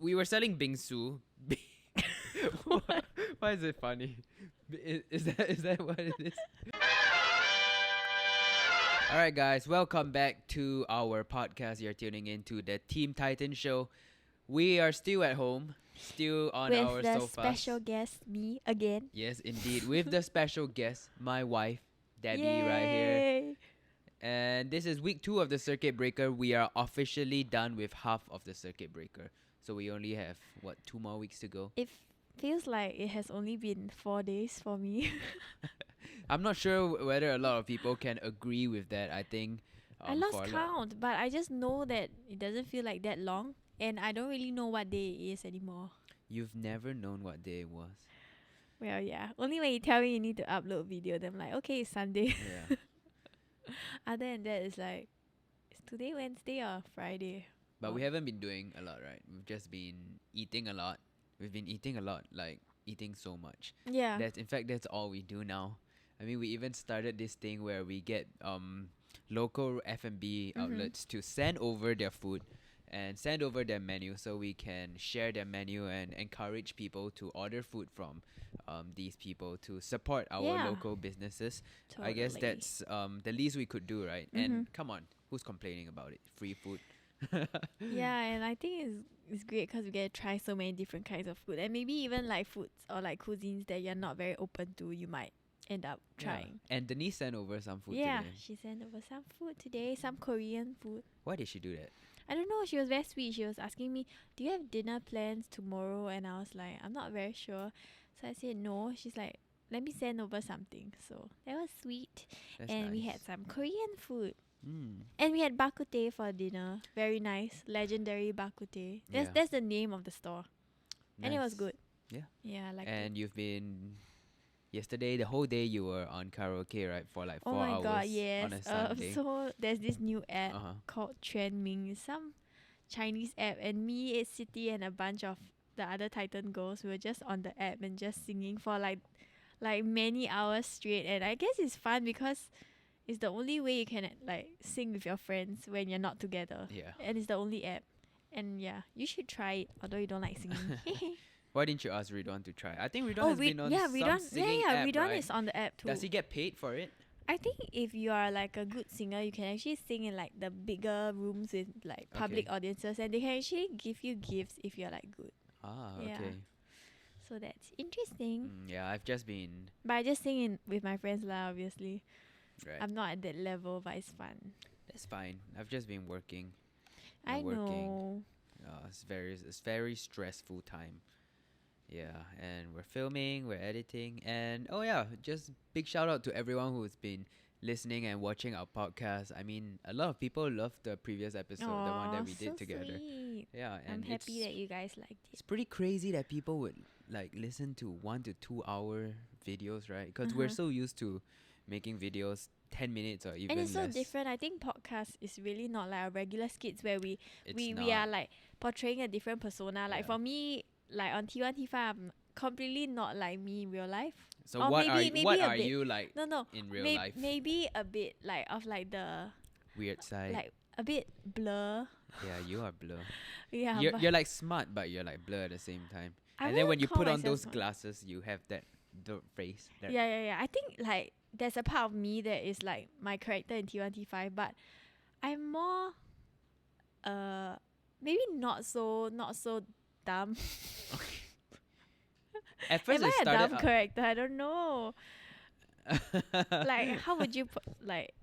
we were selling bingsu. Why is it funny? Is that what it is? Alright guys, welcome back to our podcast. You're tuning into the Team Titan show. We are still at home, still on our with the sofas. special guest, me again. Yes, indeed. With the special guest, my wife, Debbie, Yay! right here. And this is week 2 of the circuit breaker. We are officially done with half of the circuit breaker. So we only have, 2 more weeks to go? It feels like it has only been 4 days for me. I'm not sure whether a lot of people can agree with that. I think I lost count, but I just know that it doesn't feel like that long. And I don't really know what day it is anymore. You've never known what day it was. Well, yeah. Only when you tell me you need to upload video, then I'm like, okay, it's Sunday. Yeah. Other than that, it's like, is today Wednesday or Friday? But we haven't been doing a lot, right? We've just been eating a lot. We've been eating a lot, like eating so much. Yeah. That's all we do now. I mean, we even started this thing where we get local F&B outlets to send over their food and send over their menu so we can share their menu and encourage people to order food from these people to support our local businesses. I guess that's the least we could do, right? And come on, who's complaining about it? Free food. Yeah, and I think it's great because we get to try so many different kinds of food, and maybe even like foods or like cuisines that you're not very open to, you might end up trying. Yeah. And Denise sent over some food Yeah, today. she sent over some food today, some Korean food. Why did she do that? I don't know, she was very sweet. She was asking me, do you have dinner plans tomorrow? And I was like, I'm not very sure. So I said no. She's like, let me send over something. So that was sweet. That's and we nice. had some Korean food. Mm. And we had bak kut teh for dinner. Very nice. Legendary bak kut teh. Yeah. That's the name of the store. And it was Nice. good. Yeah. Yeah, I liked And it. you've been yesterday, the whole day you were on karaoke, right? For like 4 Oh my hours god, on a yes. Sunday. So there's this new app Uh-huh. called Chuan Ming. It's some Chinese app, and me, City, and a bunch of the other Titan girls, we were just on the app and just singing for like many hours straight. And I guess it's fun because it's the only way you can like sing with your friends when you're not together. Yeah. And it's the only app. And yeah, you should try it, although you don't like singing. Why didn't you ask Ridwan to try? I think Ridwan has been on some Ridwan, singing app, Ridwan right? is on the app too. Does he get paid for it? I think if you are like a good singer, you can actually sing in like the bigger rooms with like public audiences, and they can actually give you gifts if you're like good. Ah, Yeah. okay. So that's interesting. Yeah, I've just been... But I just sing in with my friends lah, obviously. Right. I'm not at that level, but it's fun. That's fine. I've just been working. I know. It's very stressful time. Yeah, and we're filming, we're editing, and just big shout out to everyone who's been listening and watching our podcast. I mean, a lot of people loved the previous episode, the one that we did together. Sweet. Yeah, and I'm happy that you guys liked it's it. pretty crazy that people would like listen to 1 to 2 hour videos, right? Because we're so used to making videos 10 minutes or even And it's so less. different. I think podcast is really not like our regular skits where we It's are not. like portraying a different persona. Like Yeah. for me, like on T1T5, I'm completely not like me in real life. So Or what maybe are a bit. you like No. in real life? Maybe a bit like of like the Weird side. like a bit blur. Yeah, you are blur. Yeah. but You're like smart, but you're like blur at the same time. I And then when wouldn't you call put on myself those smart. glasses, you have that the face. That Yeah. I think like there's a part of me that is like my character in T1T5, but I'm more maybe not so dumb. At first Am it I a started dumb character? I don't know. Like how would you put like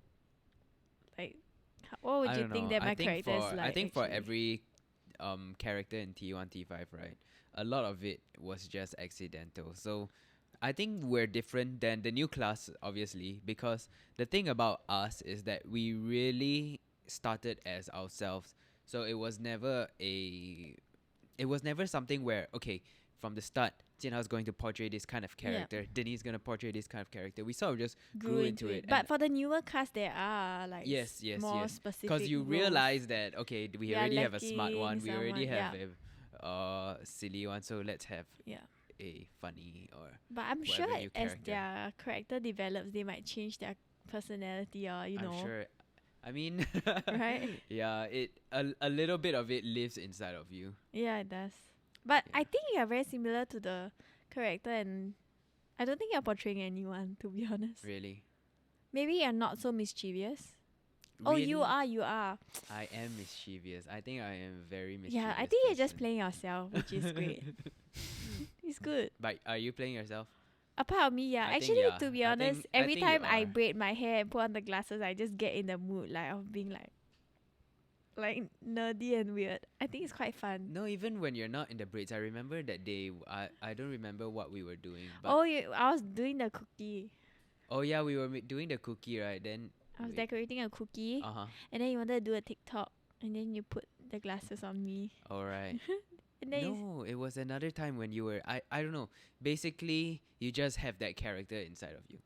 what would I you don't think know. that my I think character is for- like? I think for actually? every character in T1 T5, right, a lot of it was just accidental. So I think we're different than the new class, obviously, because the thing about us is that we really started as ourselves. So it was never something where, okay, from the start, Jian Hao is going to portray this kind of character. Denise is going to portray this kind of character. We sort of just grew into it. But for the newer cast, there are like yes, more specific. because you roles. realize that, okay, we are already have a smart one. lacking We already someone, have a silly one. So let's have Yeah. a funny or But I'm whatever sure new as character. their character develops, they might change their personality or I'm sure. I mean, Right? yeah, a little bit of it lives inside of you. Yeah, it does. But Yeah. I think you are very similar to the character, and I don't think you're portraying anyone, to be honest. Really. Maybe you're not so mischievous. Oh, you Really? are, you are. I am mischievous. I think I am very mischievous. Yeah, I think you're just person. playing yourself, which is great. It's good. But are you playing yourself? A part of me, yeah. I think, Actually, yeah. to be I honest, think- I every think you time I are. braid my hair and put on the glasses, I just get in the mood like of being like nerdy and weird. I think it's quite fun. No, even when you're not in the braids, I remember that day. I don't remember what we were doing. But Oh, I was doing the cookie. oh yeah, we were doing the cookie, right? Then I was wait. decorating a cookie, Uh huh. and then you wanted to do a TikTok, and then you put the glasses on me, All right. and then No, it was another time when you were. I don't know. Basically, you just have that character inside of you.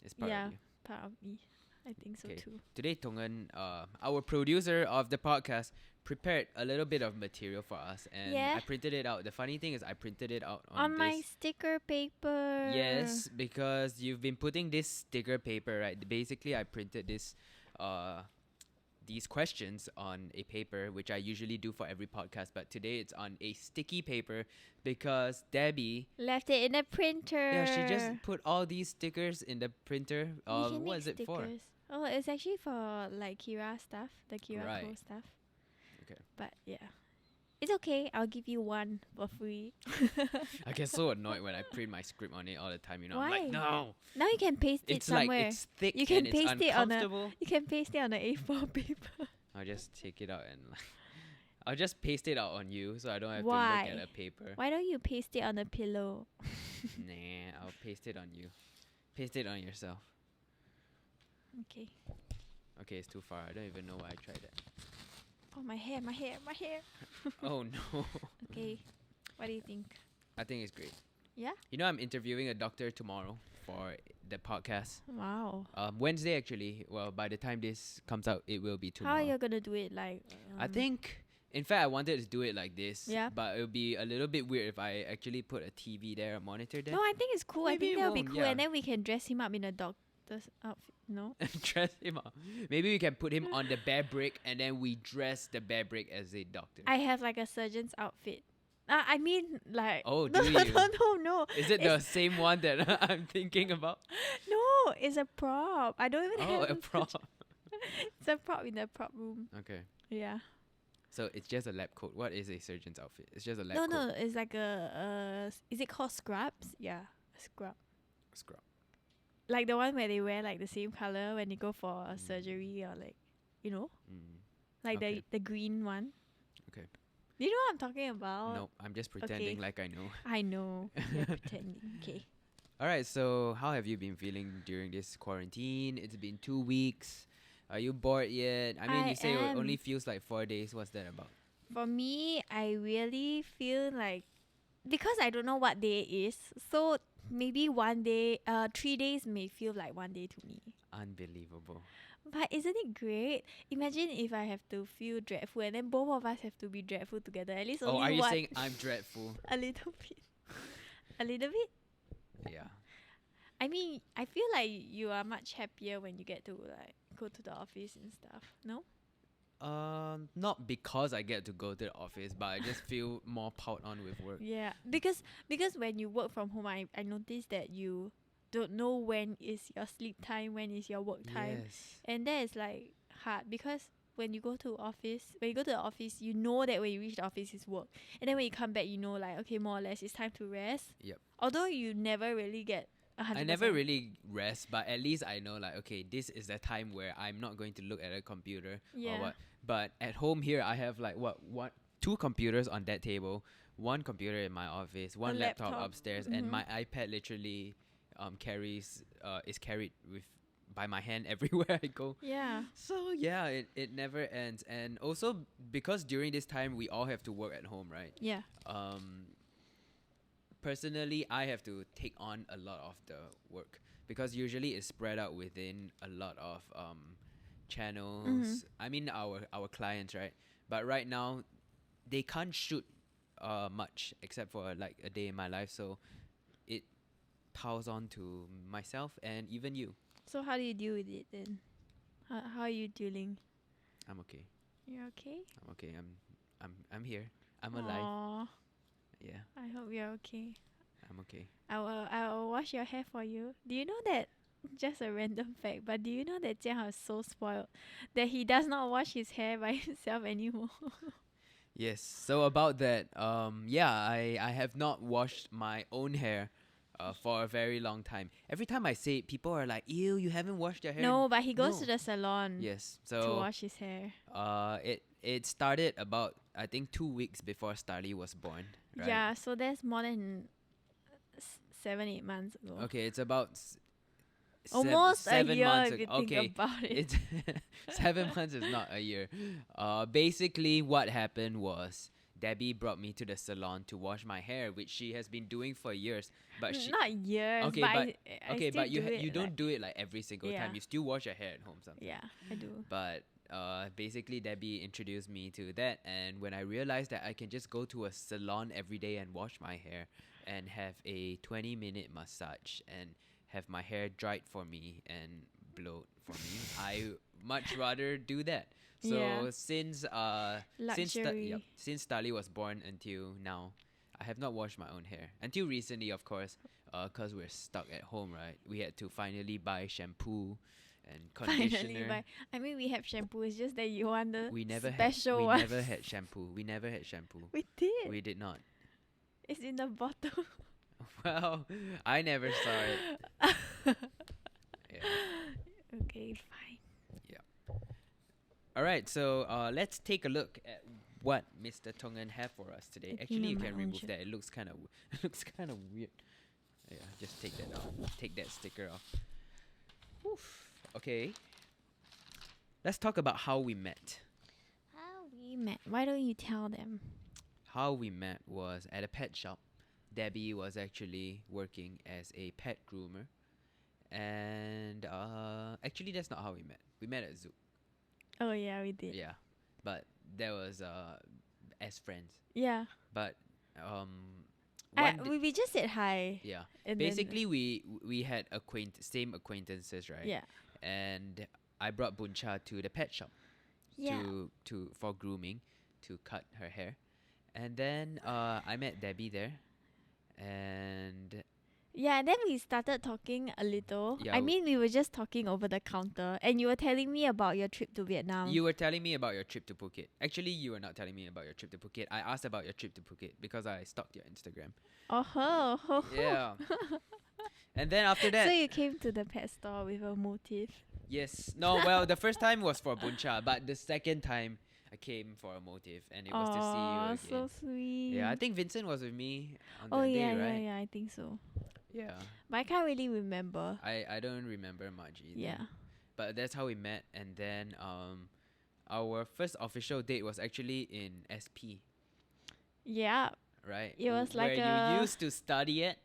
It's part Yeah. of you. part of me. I think so Okay. too. Today, Tongan, our producer of the podcast, prepared a little bit of material for us, and Yeah. I printed it out. The funny thing is, I printed it out On on my this. sticker paper. Yes, because you've been putting this sticker paper, right? Basically, I printed these questions on a paper, which I usually do for every podcast, but today it's on a sticky paper because Debbie, Left it in the printer. yeah, she just put all these stickers in the printer. We can What make is it for? stickers. Oh, it's actually for like Kira stuff, the Kira Co Right. stuff. Okay. But yeah, it's okay. I'll give you one for free. I get so annoyed when I print my script on it all the time. I'm Why? like, no, Now you can paste it it's like somewhere. it's thick You can and it's paste it on a- uncomfortable. You can paste it on the A4 paper. I'll just take it out and I'll just paste it out on you, so I don't have to Why? look at a paper. Why don't you paste it on a pillow? Nah, I'll paste it on you. Paste it on yourself. Okay. Okay, it's too far. I don't even know why I tried that. Oh, my hair, my hair, my hair. Oh no. Okay. What do you think? I think it's great. Yeah? You know, I'm interviewing a doctor tomorrow for the podcast. Wow. Wednesday actually. Well, by the time this comes out, it will be How are tomorrow. you gonna do it? Like, I think, in fact, I wanted to do it like this. Yeah. But it would be a little bit weird if I actually put a TV there, a monitor there. No, I think it's cool. Maybe I think it that'll be won't, cool, yeah. and then we can dress him up in a doctor's outfit. No. Dress him up. Maybe we can put him on the bear brick and then we dress the bear brick as a doctor. I have like a surgeon's outfit. I mean, like. Oh, no, do no, you? no. Is it the same one that I'm thinking about? No, it's a prop. I don't even Oh, have a prop. It's a prop in the prop room. Okay. Yeah. So it's just a lab coat. What is a surgeon's outfit? It's just a lab No, coat. no, it's like is it called scrubs? Yeah, a scrub. Scrub. Like the one where they wear like the same color when they go for a surgery or like, Mm. like Okay. the green one. Okay. Do you know what I'm talking about? No, I'm just pretending like I know. I know. You're pretending. Okay. All right. So how have you been feeling during this quarantine? It's been 2 weeks. Are you bored yet? I mean, I you say it am. only feels like 4 days. What's that about? For me, I really feel like because I don't know what day it is, so maybe 1 day, 3 days may feel like 1 day to me. Unbelievable. But isn't it great? Imagine if I have to feel dreadful and then both of us have to be dreadful together. At least Oh, only are you one. saying I'm dreadful? A little bit. A little bit? Yeah. I mean, I feel like you are much happier when you get to like go to the office and stuff. No? Not because I get to go to the office, but I just feel more piled on with work. Yeah. Because when you work from home, I noticed that you don't know when is your sleep time, when is your work time. Yes. And that is like hard because when you go to the office, you know that when you reach the office is work. And then when you come back, you know like, okay, more or less it's time to rest. Yep. Although you never really get 100%. I never really rest, but at least I know like, okay, this is the time where I'm not going to look at a computer or Yeah. what. But at home here, I have like two computers on that table, one computer in my office, one laptop upstairs, and Mhm. my iPad literally is carried by my hand everywhere I go. Yeah. So yeah, it never ends. And also because during this time we all have to work at home, right? Yeah. Personally, I have to take on a lot of the work because usually it's spread out within a lot of channels. Mhm. I mean our clients, right? But right now they can't shoot much except for like a day in my life, so it piles on to myself and even you. So how do you deal with it then? How are you dealing? I'm okay. You're okay? I'm okay. I'm here. I'm alive. Aww, Yeah, I hope you're okay. I'm okay. I will wash your hair for you. Do you know that? Just a random fact, but do you know that Jian Hao is so spoiled that he does not wash his hair by himself anymore? Yes. So about that, yeah, I have not washed my own hair, for a very long time. Every time I say it, people are like, "Ew, you haven't washed your hair." No, but he goes to No. the salon Yes. to So, wash his hair. it started about, I think, 2 weeks before Starley was born. Right. Yeah, so that's more than 7-8 months ago. Okay, it's about Almost a 7 months year if you ago. think Okay, about it. it's 7 months is not a year. Basically, what happened was Debbie brought me to the salon to wash my hair, which she has been doing for years. But she Not years, okay, but but I okay, still but you do it, you don't like, do it like every single Yeah. time. You still wash your hair at home sometimes. yeah, I do. But basically, Debbie introduced me to that, and when I realized that I can just go to a salon every day and wash my hair, and have a 20-minute massage, and have my hair dried for me and blowed for me, I much rather do that. So Yeah. Luxury. since Starley was born until now, I have not washed my own hair until recently, of course. Cause we're stuck at home, right? We had to finally buy shampoo and conditioner. Finally, but I mean, we have shampoo. It's just that you want the We never special we one. never had shampoo. We never had shampoo. We did. We did not. It's in the bottle. Well, I never saw it. Yeah. Okay, fine. All right. So let's take a look at what Mr. Tongan have for us today. Looking Actually, at you my can own remove shirt. that. It looks kind of it looks kind of weird. Yeah, just take that off. Take that sticker off. Oof. Okay. Let's talk about how we met. How we met? Why don't you tell them? How we met was at a pet shop. Debbie was actually working as a pet groomer, and actually that's not how we met. We met at Zoo. Oh yeah, we did. Yeah, but that was as friends. Yeah. But one day, we just said hi. yeah. And Basically, we had same acquaintances, right? Yeah. And I brought Buncha to the pet shop Yeah. to for grooming, to cut her hair, and then I met Debbie there, and Yeah, and then we started talking a little. Yeah, I mean, we were just talking over the counter, and you were telling me about your trip to Vietnam. you were telling me about your trip to Phuket. Actually, you were not telling me about your trip to Phuket. I asked about your trip to Phuket because I stalked your Instagram. Oh ho, ho, ho. Yeah. And then after So that, you came to the pet store with a motive. yes. No, well, the first time was for Buncha, but the second time I came for a motive, and it was to see you Aw, again. so sweet. Yeah, I think Vincent was with me on Oh that yeah, day, right? yeah, I think so. Yeah. But I can't really remember. I don't remember much either. Yeah. But that's how we met, and then our first official date was actually in SP, Yeah. right? It was where like you a- used to study it.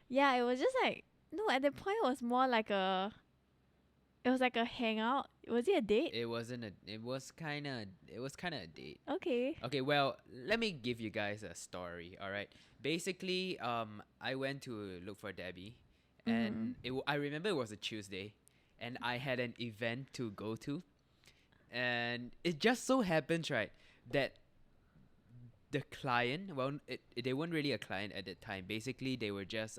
Yeah, it was just like no, at that point it was more like a it was like a hangout. Was it a date? It wasn't a. It was kind of a date. Okay. Okay, well, let me give you guys a story. All right. Basically, I went to look for Debbie, and I remember it was a Tuesday, and I had an event to go to, and it just so happens, right, that the client, well, they weren't really a client at that time. Basically, they were just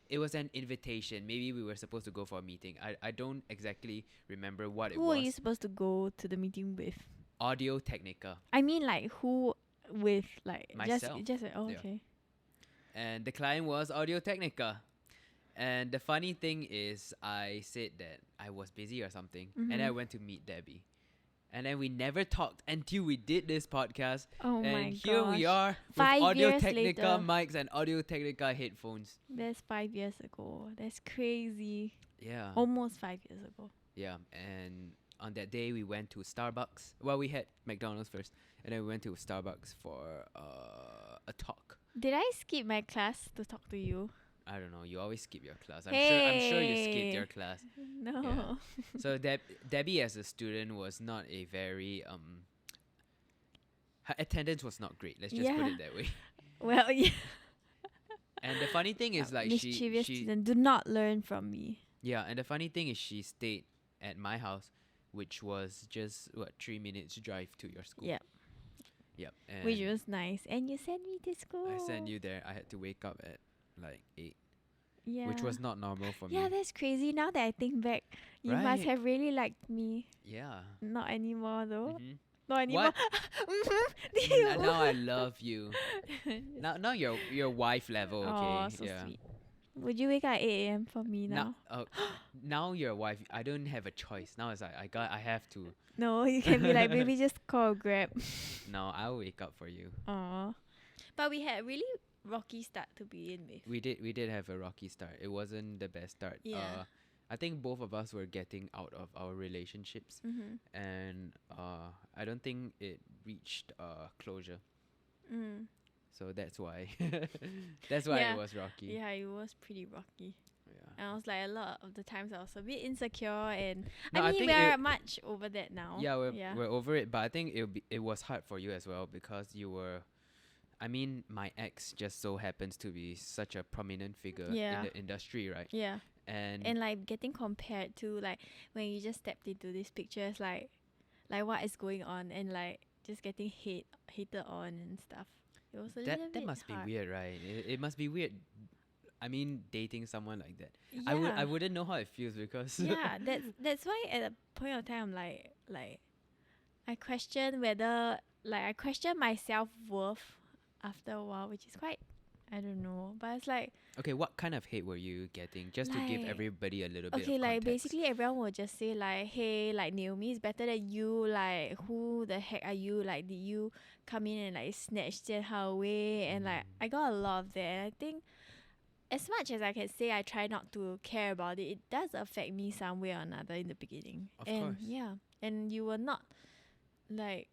it was an invitation. Maybe we were supposed to go for a meeting. I don't exactly remember what it Who were was. you supposed to go to the meeting with? Audio Technica. I mean, like who with like Myself. just like, oh Yeah. okay. And the client was Audio Technica. And the funny thing is, I said that I was busy or something, and I went to meet Debbie. And then we never talked until we did this podcast. Oh my And here we gosh. are with 5 Audio years Technica later. mics and Audio Technica headphones. That's 5 years ago. That's crazy. Yeah. Almost 5 years ago. Yeah. And on that day, we went to Starbucks. Well, we had McDonald's first, and then we went to Starbucks for a talk. Did I skip my class to talk to you? I don't know. You always skip your class. I'm sure you skipped your Hey. class. No. Yeah. So Debbie as a student was not a very her attendance was not great. Let's just put Yeah. it that way. Well, yeah. And the funny thing is like mischievous she student. Do not learn from me. yeah, and the funny thing is she stayed at my house which was just 3 minutes drive to your school. Yeah. Yep. And Which was nice. And you sent me to school. I sent you there. I had to wake up at like 8, Yeah. which was not normal for Yeah, me. that's crazy. Now that I think back, you must Right. have really liked me. Yeah. Not anymore though. Mhm. Not anymore. What? Mhm. Now I love you. Now you're wife level, okay? Oh, so yeah. sweet. Would you wake up at 8 a.m. for me now? Now you're a wife. I don't have a choice. Now it's like I have to. No, you can be like, baby, just call Grab. No, I'll wake up for you. Aw. But we had really rocky start to begin with. We did have a rocky start. It wasn't the best start. Yeah. I think both of us were getting out of our relationships, Mm-hmm. and I don't think it reached closure. Mm. So that's why that's why Yeah. it was rocky. Yeah, it was pretty rocky. Yeah. And I was like, a lot of the times I was a bit insecure, and No, I I mean think we're it- much over that now. Yeah, we're over it, but I think it was hard for you as well because you were. I mean, my ex just so happens to be such a prominent figure Yeah. in the industry, right? Yeah. And And like getting compared to like when you just stepped into these pictures, like what is going on, and like just getting hated on and stuff. It was a little bit that must hard. be weird, right? It must be weird. I mean, dating someone like that. Yeah. I wouldn't know how it feels because Yeah, that's why at a point of time I'm like I question whether I question my self worth after a while, which is quite, I don't know, but it's like Okay, what kind of hate were you getting? Just to give Like, everybody a little bit okay, of like context. basically everyone will just say like, hey, like Naomi is better than you, like who the heck are you? Like did you come in and like snatch Jian Hao away? And like I got a lot of that, and I think as much as I can say I try not to care about it, it does affect me some way or another in the beginning. Of and course. yeah. And you were not like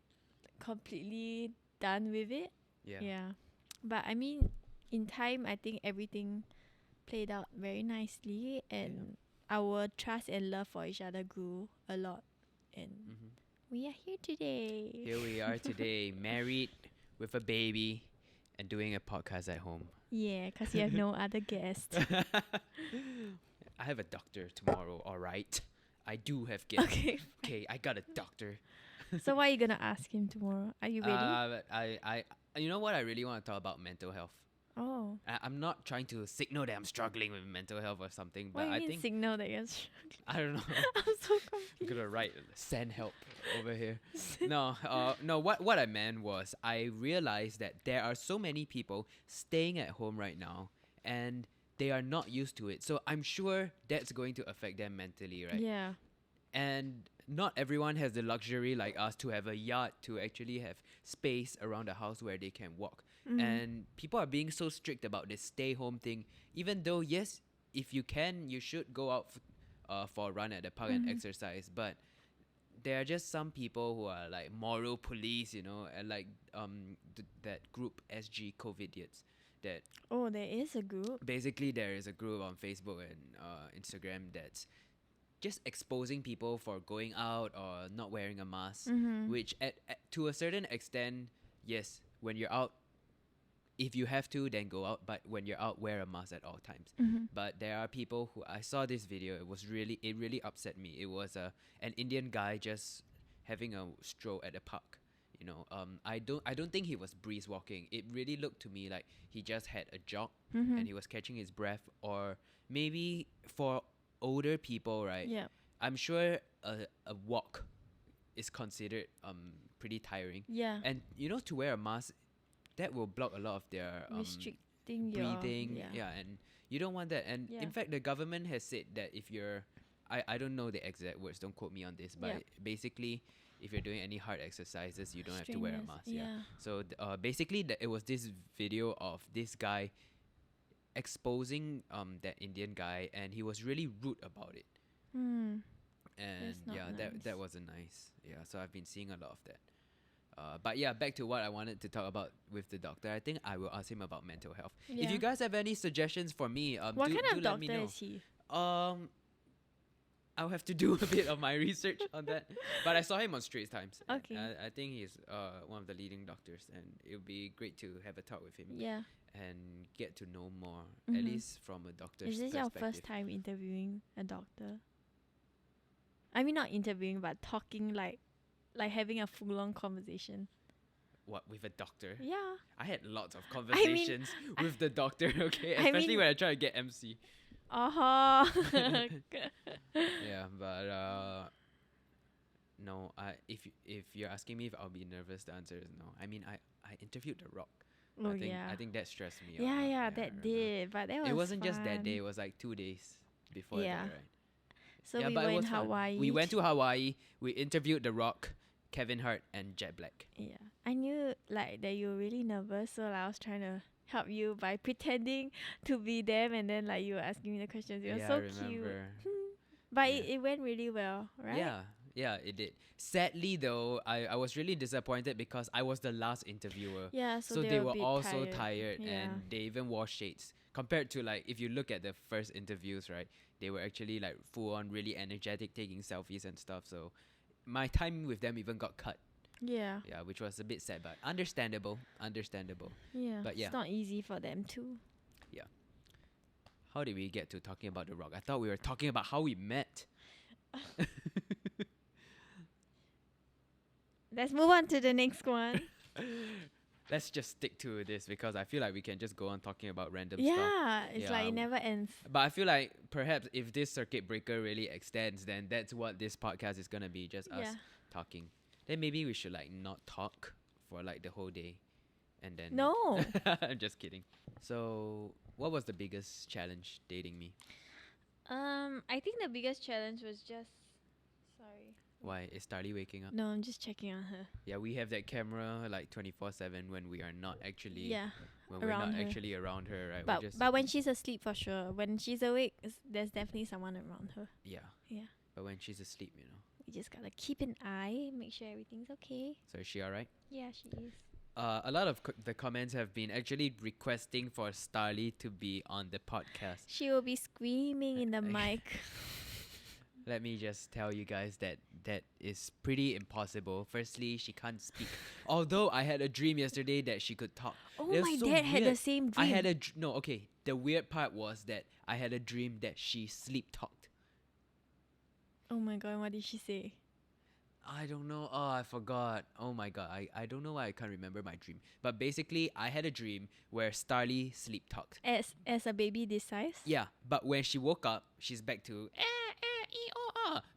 completely done with it. Yeah. Yeah. But I mean, in time I think everything played out very nicely, and our trust and love for each other grew a lot, and Mhm. we are here today. Here we are today, married with a baby and doing a podcast at home. Yeah, because you have no other guests. I have a doctor tomorrow, alright? I do have guests. Okay. Okay, I got a doctor. So what are you gonna ask him tomorrow? Are you ready? I you know what I really want to talk about mental health. Oh. I'm not trying to signal that I'm struggling with mental health or something, What but do you I mean think signal that you're struggling? I don't know. I'm so I'm confused. gonna write send help over here. No, what I meant was I realized that there are so many people staying at home right now and they are not used to it. So I'm sure that's going to affect them mentally, right? Yeah. And not everyone has the luxury like us to have a yard to actually have space around the house where they can walk. Mhm. And people are being so strict about this stay home thing, even though yes, if you can, you should go out for a run at the park and Mhm. exercise. But there are just some people who are like moral police, you know, and like that group SG COVIDiots. That Oh, there is a group. basically there is a group on Facebook and Instagram that's just exposing people for going out or not wearing a mask. Mm-hmm. Which to a certain extent, yes, when you're out, if you have to, then go out. But when you're out, wear a mask at all times. Mm-hmm. But there are people who I saw this video. It really upset me. It was an Indian guy just having a stroll at a park. You know, I don't think he was breeze walking. It really looked to me like he just had a jog Mm-hmm. and he was catching his breath. Or maybe for older people, right? Yeah. I'm sure a walk is considered pretty tiring. Yeah. And you know, to wear a mask, that will block a lot of their Restricting your breathing. Yeah, and you don't want that. And Yeah. in fact, the government has said that if you're, I don't know the exact words, don't quote me on this, but Yeah. basically, if you're doing any hard exercises, you don't have to wear a Strenuous, mask. yeah. So basically, it was this video of this guy exposing that Indian guy, and he was really rude about it. Hmm. And not yeah, nice. that wasn't nice. Yeah, so I've been seeing a lot of that. But yeah, back to what I wanted to talk about with the doctor. I think I will ask him about mental health. If Yeah. you guys have any suggestions for me, What do, kind do of let me doctor know. is he? I'll have to do a bit of my research on that. But I saw him on Straits Times. and Okay. I think he's one of the leading doctors, and it would be great to have a talk with him Yeah. and get to know more, Mhm. at least from a doctor's Is this your perspective. first time interviewing a doctor? I mean, not interviewing, but talking like having a full on conversation. What, with a doctor? Yeah. I had lots of I mean, conversations with the doctor, okay? I Especially mean- when I try to get MC. Yeah, but no, if you're asking me if I'll be nervous, the answer is no. I mean, I interviewed The Rock. Oh, I think that stressed me out. Yeah, lah. yeah, I that remember. did. But that was It wasn't just that fun. day, it was like 2 days before Yeah. that, right? So yeah, we but were it in was fun. Hawaii. We went to Hawaii, we interviewed The Rock, Kevin Hart, and Jet Black. Yeah. I knew like that you were really nervous, so like, I was trying to help you by pretending to be them, and then like you were asking me the questions. It was Yeah, so I cute. remember. But Yeah. it went really well, right? Yeah, it did. Sadly though, I was really disappointed because I was the last interviewer. Yeah, So they were a bit all so tired. tired Yeah. and they even wore shades. Compared to like if you look at the first interviews, right? They were actually like full on really energetic, taking selfies and stuff. So my time with them even got cut. Yeah. Yeah, which was a bit sad, but understandable. Yeah. But yeah. It's not easy for them too. How did we get to talking about The Rock? I thought we were talking about how we met. Let's move on to the next one. Let's just stick to this because I feel like we can just go on talking about random stuff. Yeah, it's like Yeah. it never ends. But I feel like perhaps if this circuit breaker really extends, then that's what this podcast is gonna be, just us Yeah. talking. Then maybe we should like not talk for like the whole day, and then No. I'm just kidding. So, what was the biggest challenge dating me? I think the biggest challenge was just sorry. Why is Starley waking up? No, I'm just checking on her. Yeah, we have that camera like 24/7 when we are not actually Yeah. when we're around not her. actually around her, right? We're But when she's asleep for sure. When she's awake, there's definitely someone around her. yeah. Yeah. But when she's asleep, you know. We just gotta keep an eye, make sure everything's okay. So is she alright? Yeah, she is. A lot of the comments have been actually requesting for Starley to be on the podcast. She will be screaming in the mic. Let me just tell you guys that that is pretty impossible. Firstly, she can't speak. Although I had a dream yesterday that she could talk. Oh, It was my so dad had the weird. same I dream. had a no. Okay, the weird part was that I had a dream that she sleep talked. Oh my god, what did she say? I don't know. Oh, I forgot. Oh my god. I don't know why I can't remember my dream. But basically, I had a dream where Starley sleep talked. As a baby this size? Yeah, but when she woke up, she's back to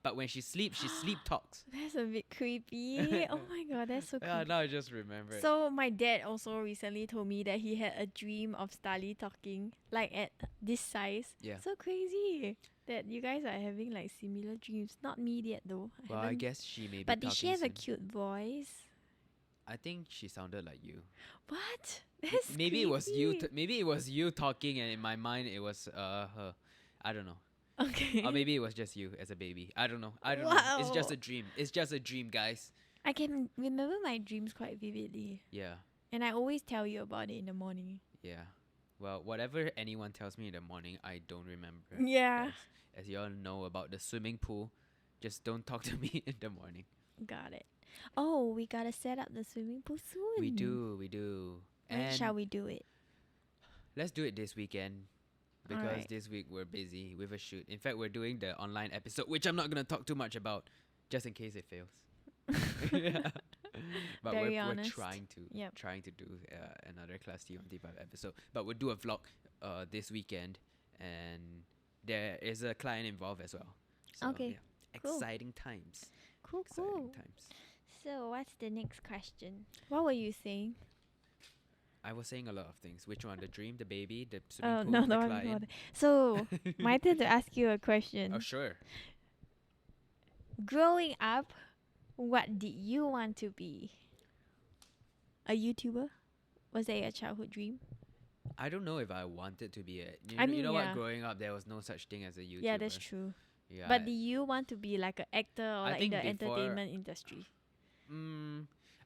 but when she sleeps, she sleep talks. That's a bit creepy. Oh my god, that's so Yeah, creepy. now I just remember. So my dad also recently told me that he had a dream of Starley talking like at this size. Yeah. So crazy that you guys are having like similar dreams. Not me yet though. Well, I haven't- guess she may be But did she talking have a soon. cute voice? I think she sounded like you. What? That's Maybe it was you. creepy. Maybe it was you talking, and in my mind it was her. I don't know. Okay. Or maybe it was just you as a baby. I don't know. I don't know. It's just Wow. a dream. It's just a dream, guys. I can remember my dreams quite vividly. Yeah. And I always tell you about it in the morning. Yeah. Well, whatever anyone tells me in the morning, I don't remember. Yeah. guys. As you all know about the swimming pool, just don't talk to me in the morning. Got it. Oh, we gotta set up the swimming pool soon. We do. When And shall we do it? let's do it this weekend. Because Alright. this week we're busy with a shoot. In fact, we're doing the online episode, which I'm not gonna talk too much about, just in case it fails. But Very we're honest. trying to Yep. do another Class T1T5 episode. But we'll do a vlog this weekend, and there is a client involved as well. So, Okay, yeah. cool. Exciting times. Cool, Exciting cool. times. So, what's the next question? What were you saying? I was saying a lot of things. Which one? The dream, the baby, the Oh, swimming pool, no, the the one before client. that. So, my turn to ask you a question. Oh, sure. Growing up, what did you want to be? A YouTuber? Was that your childhood dream? I don't know if I wanted to be a. You I know, you mean, know yeah. what? Growing up, there was no such thing as a YouTuber. Yeah, that's true. Yeah. But do you want to be like an actor or I like in the think before- entertainment industry?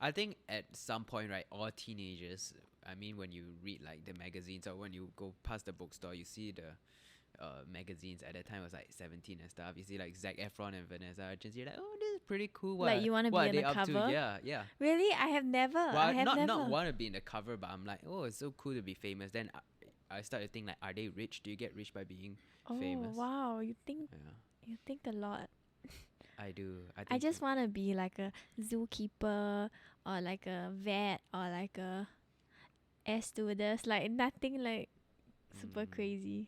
I think at some point, right, all teenagers. I mean, when you read like the magazines or when you go past the bookstore, you see the magazines. At that time, it was like 17 and stuff. You see like Zac Efron and Vanessa Hudgens. You're like, oh, this is pretty cool. Like, you wanna be what on are they the up cover? to? Yeah, yeah. Really? I have never. Well, I have never. not want to be in the cover, but I'm like, oh, it's so cool to be famous. Then I started to think like, are they rich? Do you get rich by being Oh, famous? wow. Yeah. You think a lot. I do. I think I just so. want to be like a zookeeper or like a vet or like a air stewardess. Like nothing like super Mm, crazy.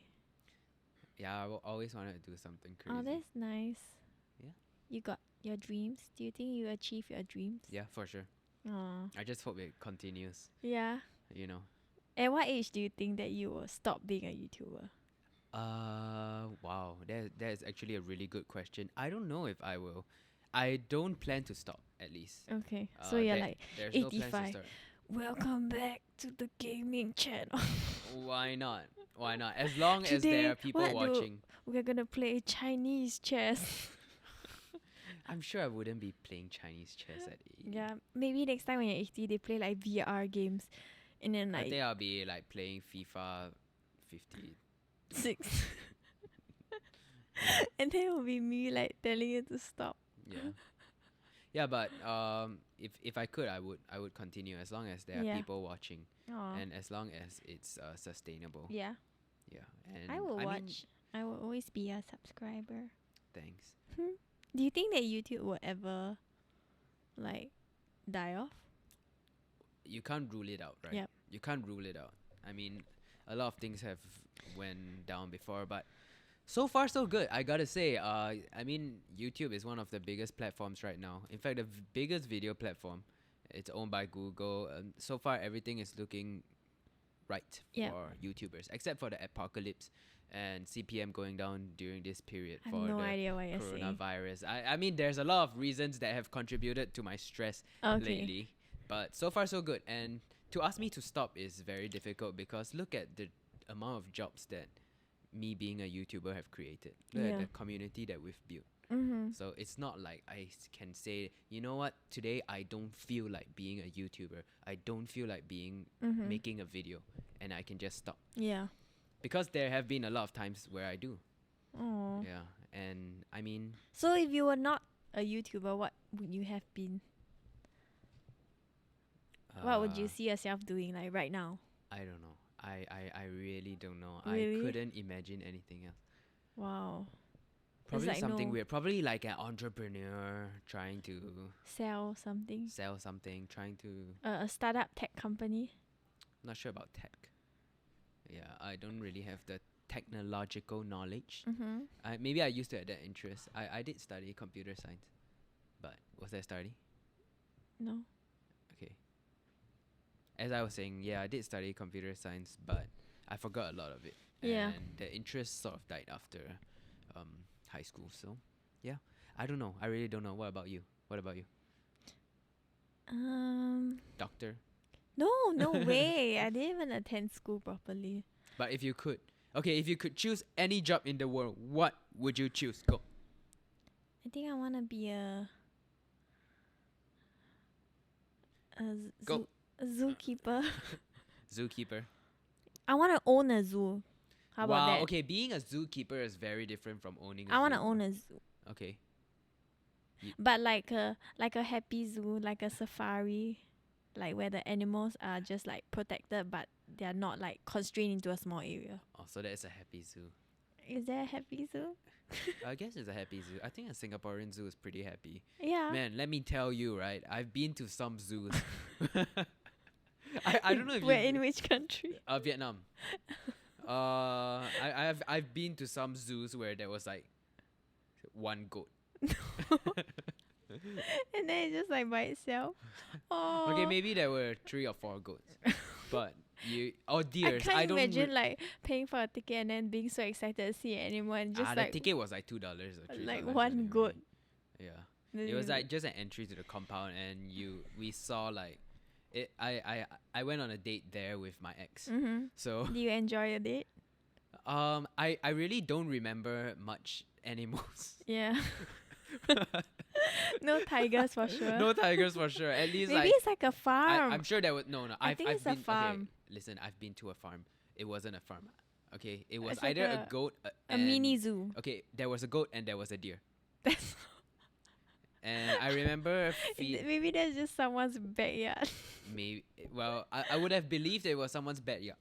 yeah, always wanted to do something crazy. Oh, that's nice. Yeah. You got your dreams. Do you think you achieve your dreams? Yeah, for sure. Oh, I just hope it continues. yeah. You know. At what age do you think that you will stop being a YouTuber? Wow. That is actually a really good question. I don't know if I will. I don't plan to stop. At least. Okay, so you're like There's no plans to 85. start. Welcome back to the gaming channel. Why not? Why not? As long as Today, there are people what do- watching. We're gonna play Chinese chess. I'm sure I wouldn't be playing Chinese chess at 80. Yeah, maybe next time when you're 80, they play like VR games, and then I like think I'll be like playing FIFA 50. 6. And then it will be me like telling you to stop. Yeah. Yeah, but if I could, I would continue as long as there are Yeah. people watching Aw. and as long as it's sustainable. Yeah, Yeah. And I will mean, watch. I will always be a subscriber. thanks. Do you think that YouTube will ever like die off? You can't rule it out, right? Yep. You can't rule it out. I mean, a lot of things have went down before, but so far so good. I gotta say, I mean, YouTube is one of the biggest platforms right now. In fact, the biggest video platform. It's owned by Google. So far, everything is looking right Yep. for YouTubers, except for the apocalypse and CPM going down during this period I for have no the idea what you're saying. coronavirus. I mean, there's a lot of reasons that have contributed to my stress Okay. lately, but so far so good. And to ask me to stop is very difficult because look at the amount of jobs that me being a YouTuber have created. Look Yeah. at the community that we've built. Mm-hmm. So it's not like I can say, you know what, today I don't feel like being a YouTuber. I don't feel like being Mm-hmm. making a video, and I can just stop Yeah. because there have been a lot of times where I do. Oh. Yeah, and I mean, So if you were not a YouTuber, what would you have been? What would you uh, see yourself doing like right now? I don't know. I really don't know. Really? I couldn't imagine anything else. Wow. Probably like something no- weird. Probably like an entrepreneur trying to Sell something. sell something, trying to. A startup tech company. Not sure about tech. Yeah, I don't really have the technological knowledge. Mm-hmm. Maybe I used to have that interest. I did study computer science, but was that study? No. Okay. As I was saying, yeah, I did study computer science, but I forgot a lot of it. Yeah. And the interest sort of died after high school. So, yeah, I don't know. I really don't know. What about you? What about you? Doctor? No, no way. I didn't even attend school properly. But if you could, okay, if you could choose any job in the world, what would you choose? Go. I think I want to be a Go. a zookeeper. Zookeeper. I want to own a zoo. How about Wow. that? Okay, being a zookeeper is very different from owning a I want to zoo. own a zoo, Okay. but like a happy zoo, like a safari, like where the animals are just like protected, but they are not like constrained into a small area. Oh, so that is a happy zoo. Is there a happy zoo? I guess it's a happy zoo. I think a Singaporean zoo is pretty happy. Yeah. Man, let me tell you, right? I've been to some zoos. I don't know if Where you in which country? Vietnam. I've been to some zoos where there was like one goat. And then it's just like by itself. Oh. Okay, maybe there were 3 or 4 goats. But you deers. I can't don't imagine like paying for a ticket and then being so excited to see an animal and just the like ticket was like $2 or $3. like one anyway. goat. Yeah. It was like just an entry to the compound, and we saw like it. I went on a date there with my ex. Mm-hmm. So Do you enjoy your date? I really don't remember much animals. Yeah. No tigers for sure. No tigers for sure. At least Maybe like it's like a farm. I'm sure there was no. I I've think it's a been, farm. Okay, listen, I've been to a farm. It wasn't a farm. Okay, it was It's like either a a- goat. a and- mini zoo. Okay, there was a goat and there was a deer. That's And I remember maybe that's just someone's backyard. maybe. Well, I would have believed it was someone's backyard.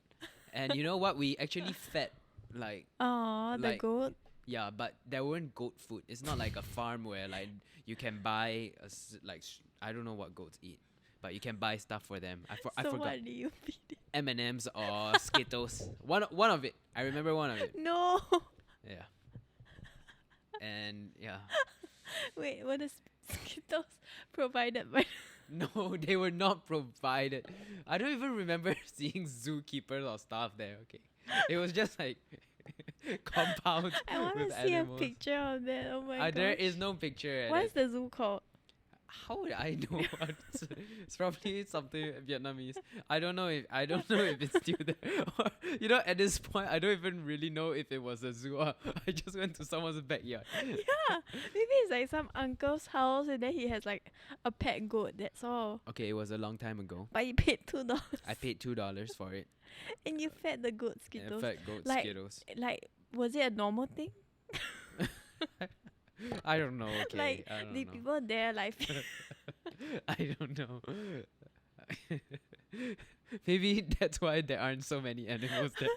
And you know what? We actually fed like Oh, the Like- goat. Yeah, but there weren't goat food. It's not like a farm where like you can buy I don't know what goats eat, but you can buy stuff for them. I So forgot what do you feed it? M&Ms or Skittles. One of it. I remember one of it. No. Yeah. And yeah. Wait, what is Skittles provided by? No, they were not provided. I don't even remember seeing zookeepers or stuff there. Okay. It was just like compound I want with to see animals. a picture of that. Oh my god. There is no picture. What's the zoo called? How would I know? It's probably something Vietnamese. I don't know if it's still there. Or, at this point, I don't even really know if it was a zoo or I just went to someone's backyard. Yeah, maybe it's like some uncle's house and then he has like a pet goat. That's all. Okay, it was a long time ago. But you paid $2. I paid $2 for it. And you fed the goat And Skittles. fed goat Like- Skittles. Like, was it a normal thing? I don't know. Okay, Like, I don't the know. people there like I don't know. Maybe that's why there aren't so many animals there.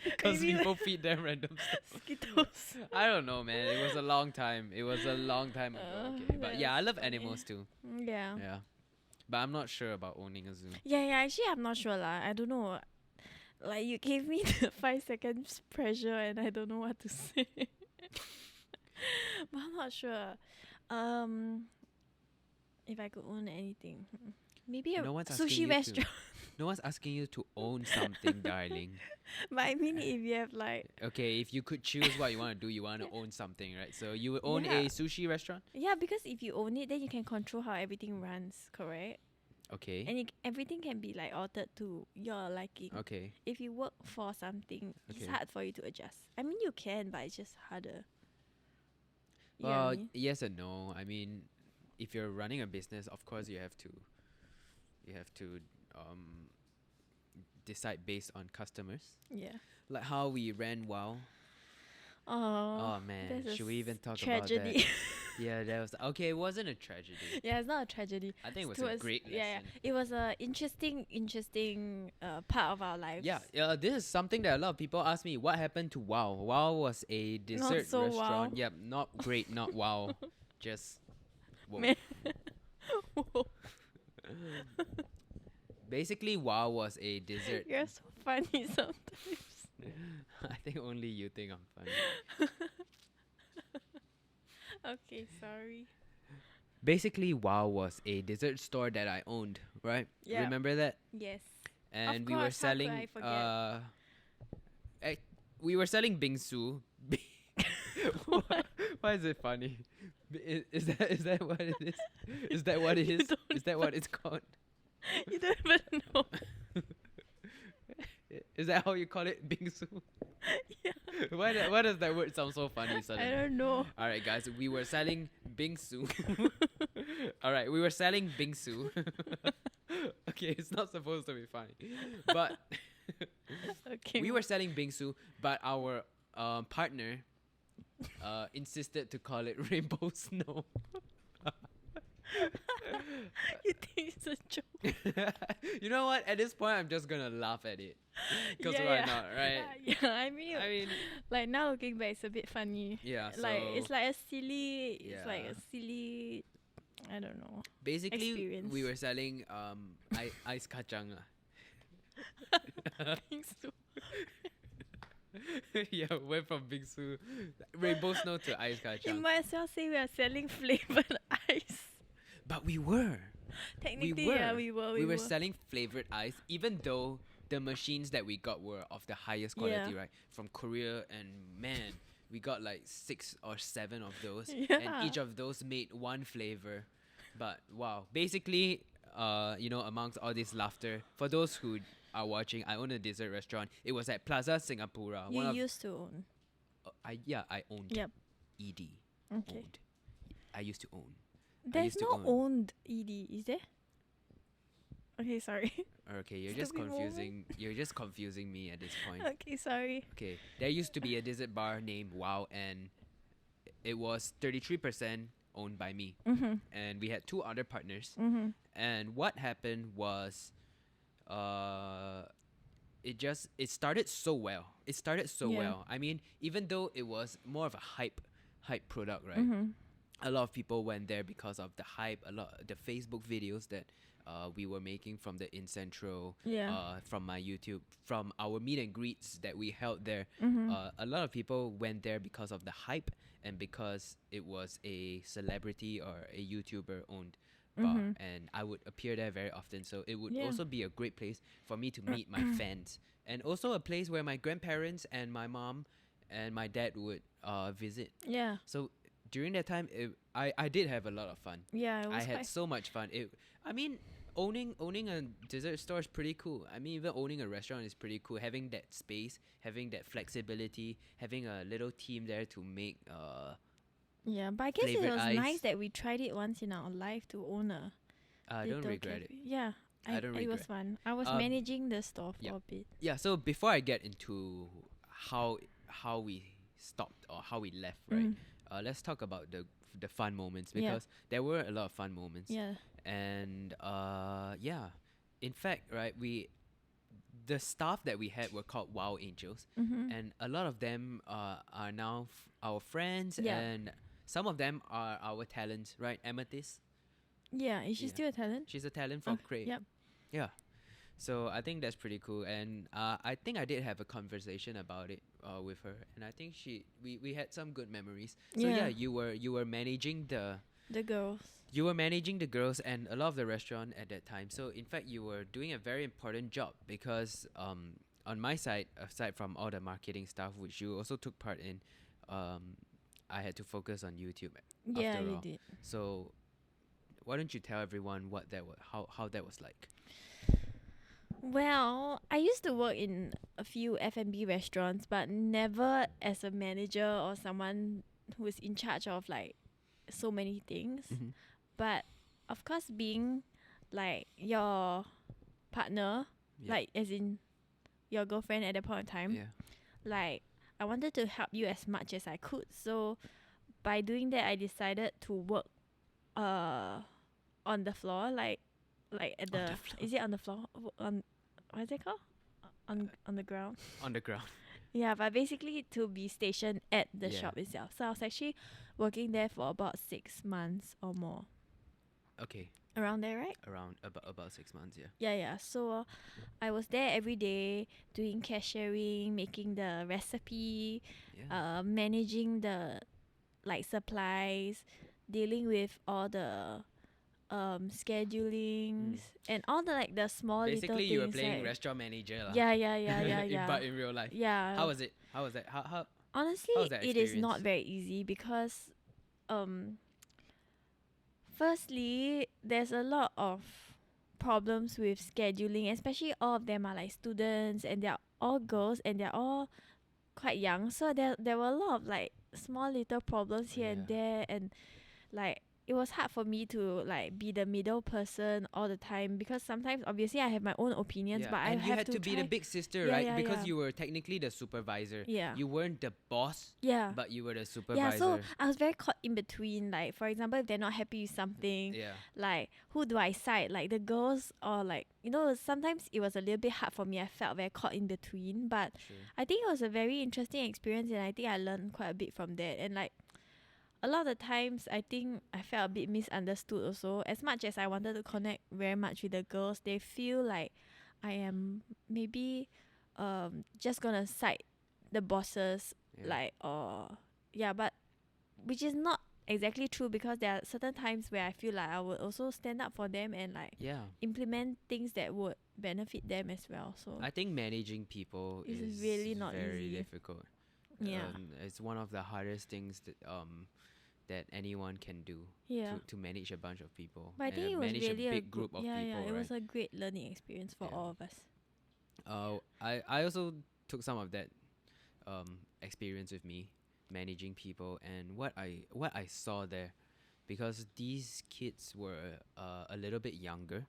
Because maybe people feed them random stuff. Skittles. I don't know, man. It was a long time. It was a long time ago. Okay, but yeah, I that's love funny. animals too. Yeah. Yeah, but I'm not sure about owning a zoo. Yeah, actually I'm not sure lah. I don't know. Like you gave me the 5 seconds pressure and I don't know what to say. But I'm not sure. If I could own anything. Maybe a No one's asking you sushi to. restaurant. No one's asking you to own something, darling. But I mean if you have like Okay, if you could choose what you want to do, you want to own something, right? So you would own Yeah. a sushi restaurant? yeah, because if you own it then you can control how everything runs, correct? Okay. And everything can be like altered to your liking. Okay. If you work for something, it's Okay. hard for you to adjust. I mean you can, but it's just harder. You know what Well, I mean? yes and no. I mean, if you're running a business, of course you have to decide based on customers. Yeah. Like how we ran WoW. Oh, Oh man, that's a should we even talk tragedy. about that? Yeah, that was okay. It wasn't a tragedy. Yeah, it's not a tragedy. I think it was It a great lesson. yeah. It was a interesting part of our lives. Yeah, this is something that a lot of people ask me. What happened to WoW? WoW was a dessert so restaurant. wow. Yep, not great, not WoW. Just whoa. Man. Whoa, Basically, WoW was a dessert. you're so funny sometimes. I think only you think I'm funny. Okay, sorry. Basically, WoW was a dessert store that I owned, right? Yeah. Remember that? Yes. And Of we were course, how could selling I forget? we were selling bingsu. Why is it funny? Is that what it is? Is that what it You is? don't Is that what it's called? You don't even know. Is that how you call it, bingsu? Yeah. Why does that word sound so funny I suddenly? don't know. All right, guys, we were selling bingsu. All right, we were selling bingsu. Okay, it's not supposed to be funny, but Okay. we were selling bingsu, but our partner insisted to call it rainbow snow. You think it's a joke? You know what? At this point, I'm just gonna laugh at it. Because Yeah, why yeah. not, right? Yeah. I mean, I mean, like now looking back, it's a bit funny. yeah. Like So it's like a silly. It's like Yeah. a silly. I don't know. basically, experience. we were selling ice kacang. Bingsu. Yeah, went from bingsu, rainbow snow to ice You kacang. might as well say we are selling flavored ice. But we were. Technically, were. yeah, we were. We were selling flavored ice, even though the machines that we got were of the highest quality, Yeah. right? From Korea, and man, we got like 6 or 7 of those, Yeah. and each of those made one flavor. But wow, basically, amongst all this laughter, for those who are watching, I own a dessert restaurant. It was at Plaza Singapura. You used to own. I owned. Yep. ED. Okay. Owned. I used to own. There's used to no own. owned ED, is there? Okay, sorry. Okay, you're just Stupid moment. confusing. You're just confusing me at this point. Okay, sorry. Okay, there used to be a dessert bar named WoW, and it was 33% owned by me, Mhm. and we had 2 other partners. Mhm. And what happened was, it started so well. It started so Yeah. well. I mean, even though it was more of a hype product, right? Mm-hmm. A lot of people went there because of the hype. A lot the Facebook videos that we were making from the Incentro, Yeah. from my YouTube, from our meet and greets that we held there. Mm-hmm. A lot of people went there because of the hype and because it was a celebrity or a YouTuber owned bar, Mm-hmm. and I would appear there very often. So it would Yeah. also be a great place for me to meet my fans, and also a place where my grandparents and my mom and my dad would visit. Yeah. So during that time, I did have a lot of fun. Yeah. It was I had quite. so much fun. I mean, owning a dessert store is pretty cool. I mean, even owning a restaurant is pretty cool. Having that space, having that flexibility, having a little team there to make Yeah, but I guess it flavored was ice. nice that we tried it once in our life to own a I don't little regret cafe. it. Yeah, I don't it was regret. fun. I was Um, managing the store for yeah. a bit. Yeah. So before I get into how we stopped or how we left, right? Mm. Let's talk about the fun moments, Yeah. because there were a lot of fun moments. Yeah. And yeah, in fact, right, the staff that we had were called WOW Angels, Mm-hmm. and a lot of them are now our friends, Yeah. and some of them are our talents, right? Amethyst, Yeah, is she Yeah. still a talent? she's a talent from Cray. Yep. Yeah. So I think that's pretty cool, and I think I did have a conversation about it with her, and I think we had some good memories. So Yeah. yeah, you were managing The girls. you were managing the girls and a lot of the restaurant at that time. So in fact, you were doing a very important job, because on my side, aside from all the marketing stuff which you also took part in, I had to focus on YouTube. Yeah, After you all. did. So why don't you tell everyone what that was, how that was like? Well, I used to work in a few F&B restaurants, but never as a manager or someone who is in charge of like so many things. Mm-hmm. But of course, being like your partner, Yeah. like as in your girlfriend at that point in time, Yeah. like I wanted to help you as much as I could. So by doing that, I decided to work on the floor, like at On the, the floor. is it on the floor, on what's it called, on the ground? On the ground. Yeah, but basically to be stationed at the Yeah. shop itself. So I was actually working there for about 6 months or more, Okay. around there, right? Around about 6 months. Yeah. Yeah. So I was there every day doing cashiering, making the recipe, Yeah. managing the like supplies, dealing with all the schedulings and all the like the small little Basically, things. you were playing like, restaurant manager, lah. yeah. But in real life. Yeah. How was it? How was that? How? Honestly, how was that it is not experience? very easy because firstly, there's a lot of problems with scheduling, especially all of them are like students and they're all girls and they're all quite young. So there were a lot of like small little problems here and Yeah. there, and like it was hard for me to like be the middle person all the time because sometimes obviously I have my own opinions, Yeah. but I And you have had to be the try- big sister, Yeah, right? yeah, Because yeah. you were technically the supervisor. Yeah. You weren't the boss, Yeah. but you were the Yeah, supervisor. so I was very caught in between. Like, for example, if they're not happy with something, Yeah. like, who do I side? Like, the girls, or like, sometimes it was a little bit hard for me. I felt very caught in between. But True. I think it was a very interesting experience, and I think I learned quite a bit from that. And, like, a lot of the times, I think I felt a bit misunderstood also. As much as I wanted to connect very much with the girls, they feel like I am maybe just gonna side the bosses, Yeah. like, or yeah, but which is not exactly true because there are certain times where I feel like I would also stand up for them and like Yeah. implement things that would benefit them as well. So I think managing people It's is really not very easy. difficult. yeah, It's one of the hardest things that anyone can do, yeah. to manage a bunch of people. But I and think it was manage really a big group of yeah, people, yeah. It right? was a great learning experience for Yeah. all of us. I also took some of that experience with me managing people, and what I saw there, because these kids were a little bit younger,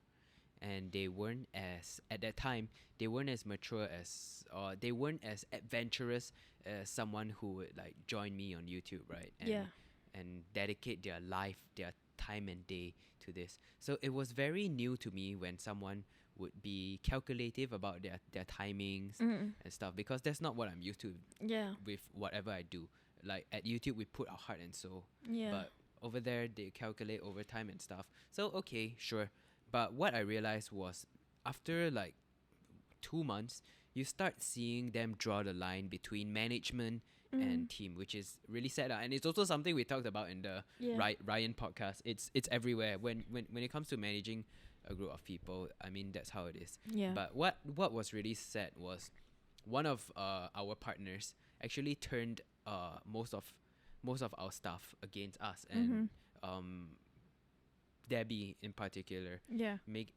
and they weren't as, at that time, they weren't as mature as, or they weren't as adventurous as someone who would like join me on YouTube, right? And, Yeah. and dedicate their life, their time and day to this. So it was very new to me when someone would be calculative about their timings Mm. and stuff, because that's not what I'm used to Yeah. with whatever I do. Like at YouTube, we put our heart and soul, Yeah. but over there they calculate overtime and stuff. So okay, sure. But what I realized was, after like 2 months, you start seeing them draw the line between management and team, which is really sad. And it's also something we talked about in the Yeah. Ryan podcast. It's everywhere. When it comes to managing a group of people, I mean, that's how it is. Yeah. But what was really sad was one of our partners actually turned most of our staff against us, and Debbie in particular Yeah. made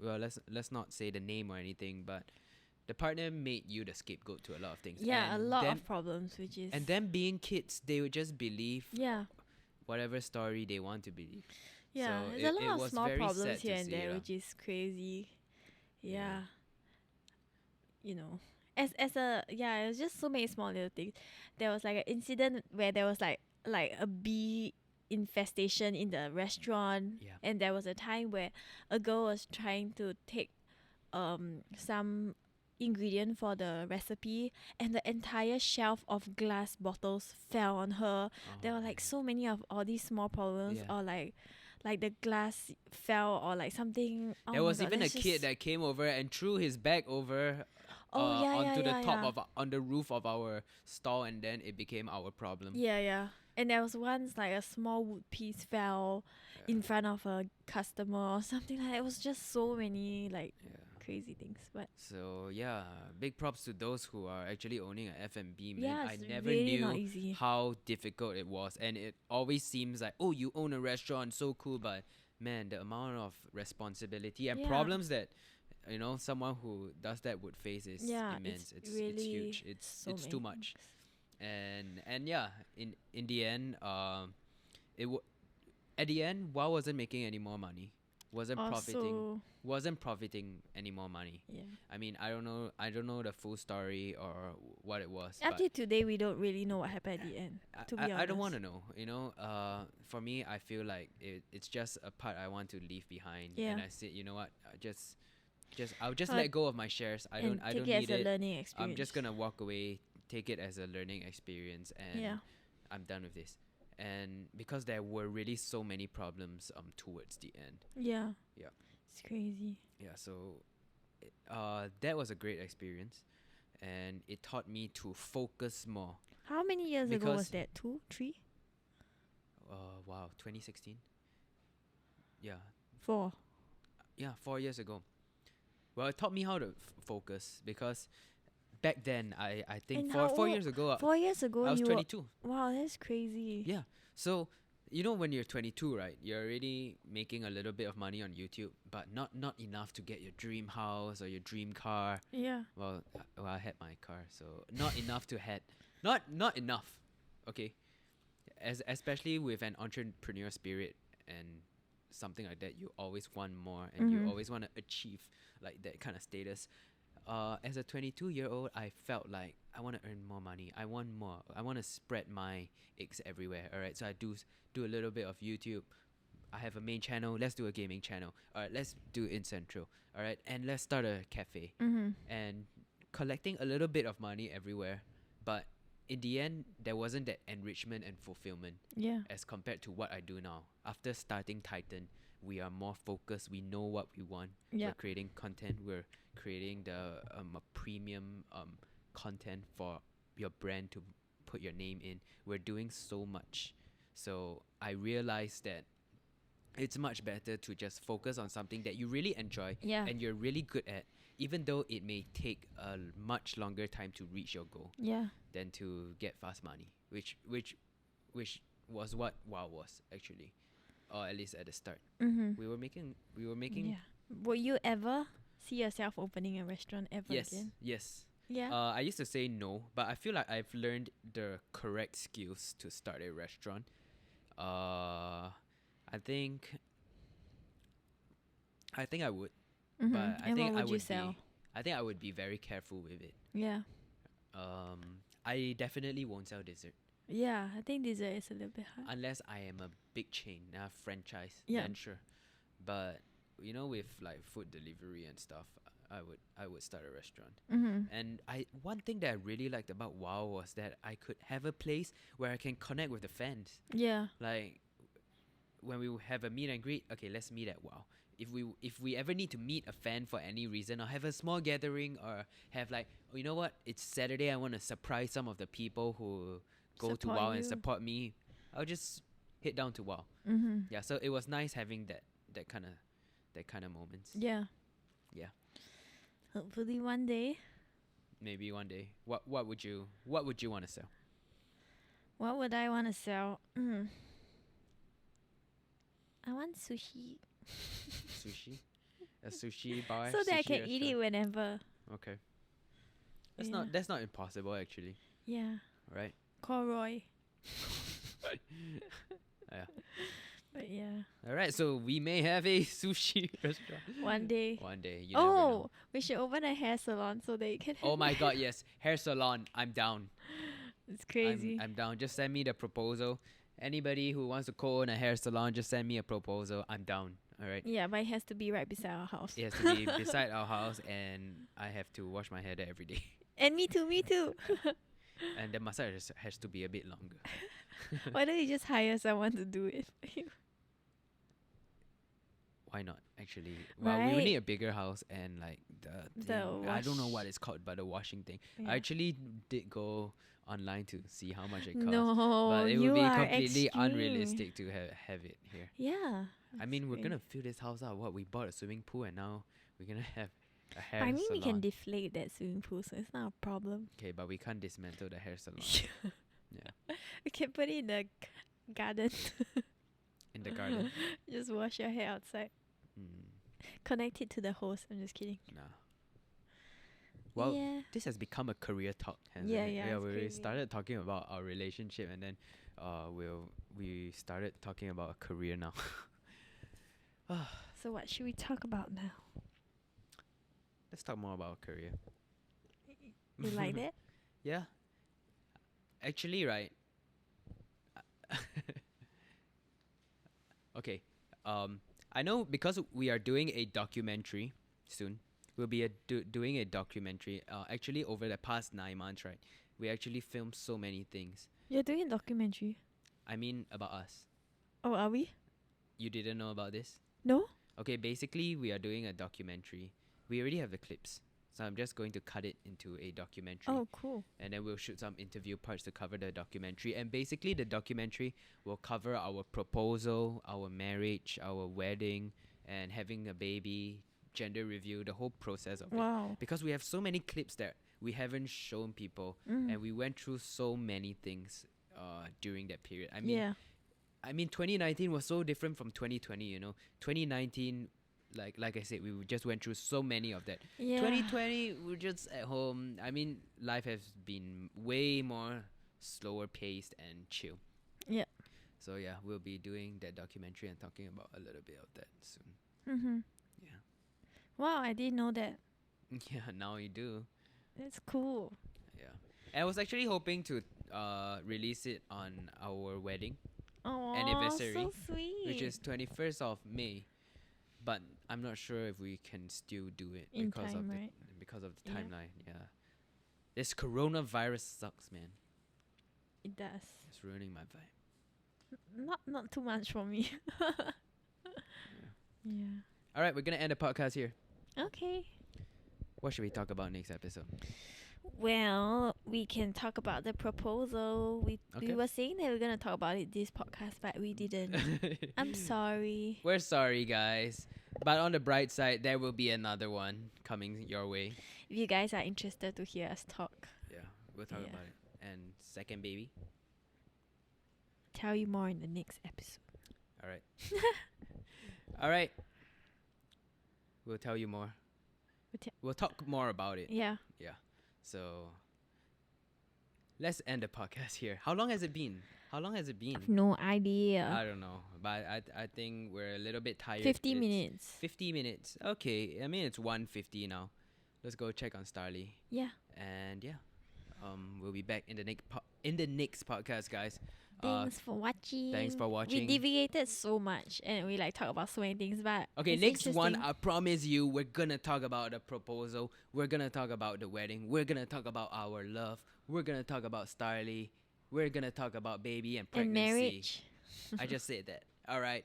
well, let's not say the name or anything, but the partner made you the scapegoat to a lot of things. Yeah, a and lot them, of problems, which is and them being kids, they would just believe yeah. whatever story they want to believe. Yeah, So there's it a lot of was small very problems sad to here and see, there, lah. which is crazy. Yeah. Yeah. You know, as a it was just so many small little things. There was like an incident where there was like a bee infestation in the restaurant, Yeah. and there was a time where a girl was trying to take some ingredient for the recipe, and the entire shelf of glass bottles fell on her. There were like so many of all these small problems, Yeah. or like the glass fell, or like something. Oh There my was God, even a that's kid just- that came over and threw his bag over onto the top of on the roof of our stall, and then it became our problem. Yeah. And there was once like a small wood piece fell in front of a customer or something like that. It was just so many like Yeah. crazy things. But So yeah, big props to those who are actually owning an F&B, man. yeah, I it's never really knew not easy. how difficult it was, and it always seems like, oh, you own a restaurant, so cool, but man, the amount of responsibility and Yeah. problems that someone who does that would face is Yeah, immense. it's It's really huge. so It's too many much. And yeah, in the end, at the end, WoW wasn't making any more money, wasn't profiting any more money. Yeah. I mean, I don't know the full story or what it was. Up but to today, we don't really know what happened at the end. To be I don't want honest. to know. For me, I feel like it's just a part I want to leave behind. Yeah. And I said, you know what? I'll just Uh, let go of my shares. I don't take need it as a it. learning experience. I'm just gonna walk away, take it as a learning experience, and Yeah. I'm done with this. And because there were really so many problems towards the end. Yeah. Yeah. It's crazy. Yeah, so that was a great experience, and it taught me to focus more. How many years ago was Because- that? 2, 3, Wow, 2016. Yeah, 4? 4 years ago. Well, it taught me how to focus, because back then I think And 4 how years ago 4 years ago, I was you 22. were, wow, that's crazy. Yeah. So, when you're 22, right, you're already making a little bit of money on YouTube, but not enough to get your dream house or your dream car. Yeah. Well, I had my car, so not enough to had. Not enough. Okay. Especially with an entrepreneur spirit and something like that, you always want more, and you always want to achieve like that kind of status. As a 22-year-old, I felt like I want to earn more money. I want more. I want to spread my eggs everywhere. All right, so I do a little bit of YouTube. I have a main channel. Let's do a gaming channel. All right, let's do in Central. All right, and let's start a cafe. And collecting a little bit of money everywhere, but in the end, there wasn't that enrichment and fulfillment Yeah. as compared to what I do now. After starting Titan, we are more focused. We know what we want. Yeah. We're creating content. We're creating the a premium content for your brand to put your name in. We're doing so much. So I realized that it's much better to just focus on something that you really enjoy Yeah. and you're really good at, even though it may take a much longer time to reach your goal Yeah. than to get fast money, which was what WoW was actually, or at least at the start. We were making Yeah. Will you ever see yourself opening a restaurant ever yes again? yes. Yeah. I used to say no, but I feel like I've learned the correct skills to start a restaurant. I think I would, but I And think what I would you would sell? I think I would be very careful with it. Yeah. I definitely won't sell dessert Yeah. I think dessert is a little bit hard. unless I am a big chain, a franchise. Yeah. Then sure, but with like food delivery and stuff, I would start a restaurant. Mm-hmm. And one thing that I really liked about WoW was that I could have a place where I can connect with the fans. Yeah. Like when we have a meet and greet, okay, let's meet at WoW. If we ever need to meet a fan for any reason, or have a small gathering, or have like, oh, you know what, it's Saturday, I want to surprise some of the people who go to Support WoW and you. support me, I'll just head down to WoW. Mm-hmm. Yeah, so it was nice having that kind of moments. Yeah. Yeah. Hopefully one day. Maybe one day. What would you want to sell? What would I want to sell? I want sushi. Sushi? A sushi bar? So that I sushi can eat it restaurant? whenever. Okay. Yeah. That's not impossible actually, Yeah. right? Call Roy. Yeah. But yeah. All right, so we may have a sushi restaurant One day. one day. You never know. Oh, we should open a hair salon so that you can. Oh my God, yes, hair salon. I'm down. It's crazy. I'm down. Just send me the proposal. Anybody who wants to co-own a hair salon, just send me a proposal. I'm down. All right. Yeah, but it has to be right beside our house. It has to be beside our house, and I have to wash my hair there every day. And me too, me too. And the massage has to be a bit longer. Why don't you just hire someone to do it for you? Why not? Actually, well, we will Right. need a bigger house and like the thing, I don't know what wash- it's called, but the washing thing. Yeah. I actually did go online to see how much it costs. No, But it you would be are completely extreme. unrealistic to have it here. Yeah. I mean, we're that's gonna fill this house out. What, we bought a swimming pool and now we're gonna have a hair But I mean, we can salon. deflate that swimming pool, so it's not a problem. Okay, but we can't dismantle the hair salon. Yeah. We can put it in the garden. In the garden. Just wash your hair outside. Connect it to the hose. I'm just kidding. Nah. Well, yeah. this has become a career talk, hasn't Yeah, it? yeah, it's We crazy. started talking about our relationship, and then we started talking about a career now. So what should we talk about now? Let's talk more about our career. You like that? Yeah. Actually, right. Okay. I know because we are doing a documentary soon. We'll be doing a documentary. Actually, over the past 9 months, right? We actually filmed so many things. You're doing a documentary. I mean, about us. Oh, are we? You didn't know about this? No? Okay, basically, we are doing a documentary. We already have the clips. So I'm just going to cut it into a documentary. Oh, cool. And then we'll shoot some interview parts to cover the documentary. And basically, the documentary will cover our proposal, our marriage, our wedding, and having a baby, gender review, the whole process of it. Wow. Because we have so many clips that we haven't shown people, and we went through so many things during that period. I mean, 2019 was so different from 2020, 2019, like I said, we just went through so many of that. Yeah. 2020, we're just at home. I mean, life has been way more slower paced and chill. Yeah. So yeah, we'll be doing that documentary and talking about a little bit of that soon. Mm-hmm. Yeah. Wow, I didn't know that. Yeah, now you do. That's cool. Yeah. And I was actually hoping to release it on our wedding, Oh, Anniversary, so sweet. which is 21st of May. But I'm not sure if we can still do it In because of time, the right? because of the Yeah. timeline. Yeah. This coronavirus sucks, man. It does. It's ruining my vibe. Not too much for me. Yeah. All right, we're going to end the podcast here. Okay. What should we talk about next episode? Well, we can talk about the proposal. We Okay. were saying that we're gonna talk about it this podcast, but we didn't. I'm sorry. We're sorry, guys. But on the bright side, there will be another one coming your way. If you guys are interested to hear us talk, Yeah, we'll talk Yeah. about it. And second baby. tell you more in the next episode. All right. All right. We'll tell you more. We'll talk more about it. Yeah. So let's end the podcast here. How long has it been? I've no idea. I don't know, but I think we're a little bit tired. 50 It's minutes. 50 minutes. Okay. I mean, it's 1:50 now. Let's go check on Starley. Yeah. And yeah, we'll be back in the next in the next podcast, guys. Thanks for watching. Thanks for watching. We deviated so much and we like talk about so many things, but Okay, it's next one, interesting. I promise you, we're gonna talk about the proposal. We're gonna talk about the wedding. We're gonna talk about our love. We're gonna talk about Starley. We're gonna talk about baby and And pregnancy. marriage. I just said that. All right.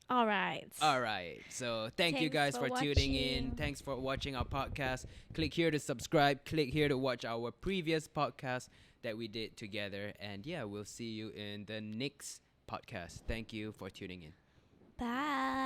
All right. All right. So thank you guys Thanks for for tuning in. watching. Thanks for watching our podcast. Click here to subscribe. Click here to watch our previous podcast that we did together. And yeah, we'll see you in the next podcast. Thank you for tuning in. Bye.